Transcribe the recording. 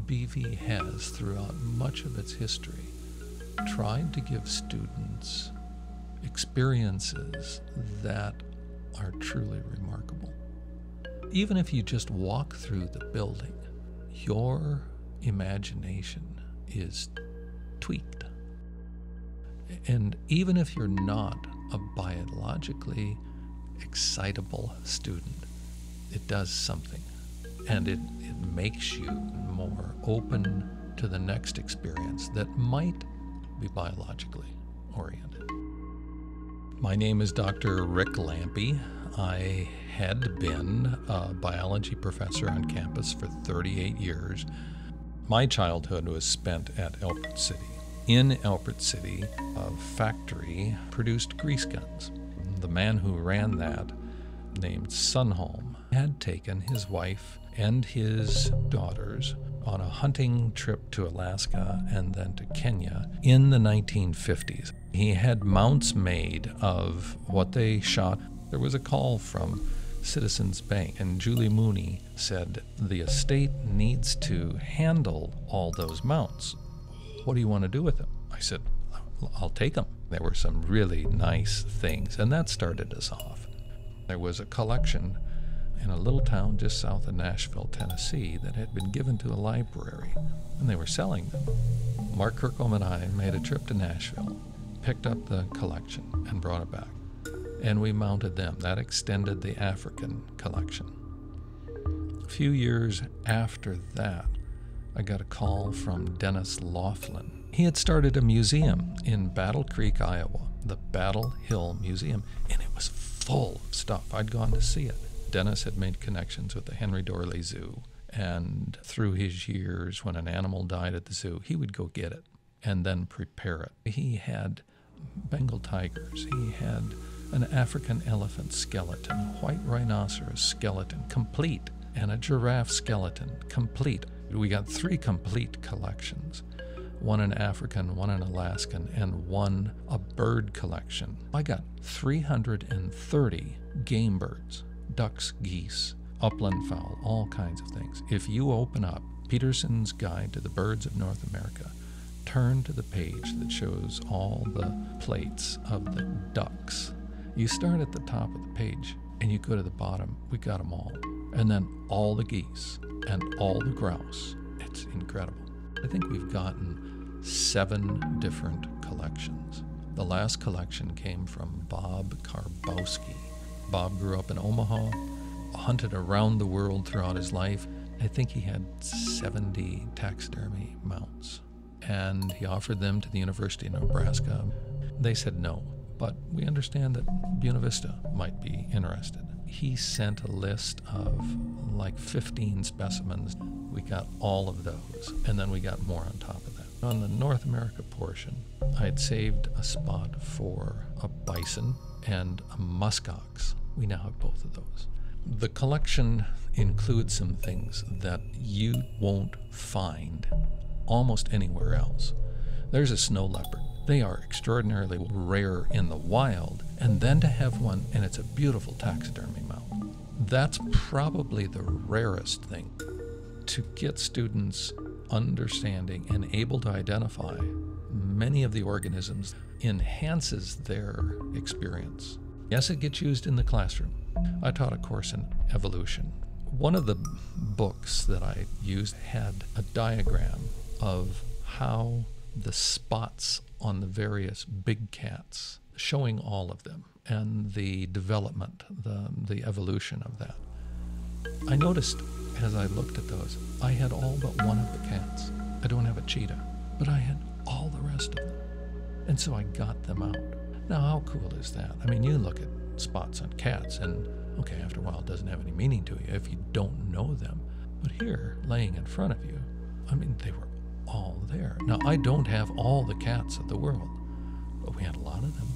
BV has, throughout much of its history, tried to give students experiences that are truly remarkable. Even if you just walk through the building, your imagination is tweaked. And even if you're not a biologically excitable student, it does something. And it makes you more open to the next experience that might be biologically oriented. My name is Dr. Rick Lampe. I had been a biology professor on campus for 38 years. My childhood was spent at Elbert City. In Elbert City, a factory produced grease guns. The man who ran that, named Sunholm, had taken his wife and his daughters on a hunting trip to Alaska and then to Kenya in the 1950s. He had mounts made of what they shot. There was a call from Citizens Bank, and Julie Mooney said, the estate needs to handle all those mounts. What do you want to do with them? I said, I'll take them. There were some really nice things, and that started us off. There was a collection in a little town just south of Nashville, Tennessee, that had been given to a library, and they were selling them. Mark Kirkholm and I made a trip to Nashville, picked up the collection, and brought it back. And we mounted them. That extended the African collection. A few years after that, I got a call from Dennis Laughlin. He had started a museum in Battle Creek, Iowa, the Battle Hill Museum, and it was full of stuff. I'd gone to see it. Dennis had made connections with the Henry Dorley Zoo, and through his years, when an animal died at the zoo, he would go get it and then prepare it. He had Bengal tigers. He had an African elephant skeleton, a white rhinoceros skeleton, complete, and a giraffe skeleton, complete. We got 3 complete collections, one an African, one an Alaskan, and one a bird collection. I got 330 game birds, ducks, geese, upland fowl, all kinds of things. If you open up Peterson's Guide to the Birds of North America, turn to the page that shows all the plates of the ducks. You start at the top of the page and you go to the bottom. We got them all. And then all the geese and all the grouse. It's incredible. I think we've gotten 7 different collections. The last collection came from Bob Karbowski. Bob grew up in Omaha, hunted around the world throughout his life. I think he had 70 taxidermy mounts. And he offered them to the University of Nebraska. They said no, but we understand that Buena Vista might be interested. He sent a list of like 15 specimens. We got all of those, and then we got more on top of that. On the North America portion, I had saved a spot for a bison and a muskox. We now have both of those. The collection includes some things that you won't find almost anywhere else. There's a snow leopard. They are extraordinarily rare in the wild, and then to have one, and it's a beautiful taxidermy mount. That's probably the rarest thing. To get students understanding and able to identify many of the organisms enhances their experience. Yes, it gets used in the classroom. I taught a course in evolution. One of the books that I used had a diagram of how the spots on the various big cats, showing all of them, and the development, the evolution of that. I noticed as I looked at those, I had all but one of the cats. I don't have a cheetah, but I had all the rest of them. And so I got them out. Now, how cool is that? I mean, you look at spots on cats and, okay, after a while it doesn't have any meaning to you if you don't know them. But here, laying in front of you, I mean, they were all there. Now, I don't have all the cats of the world, but we had a lot of them.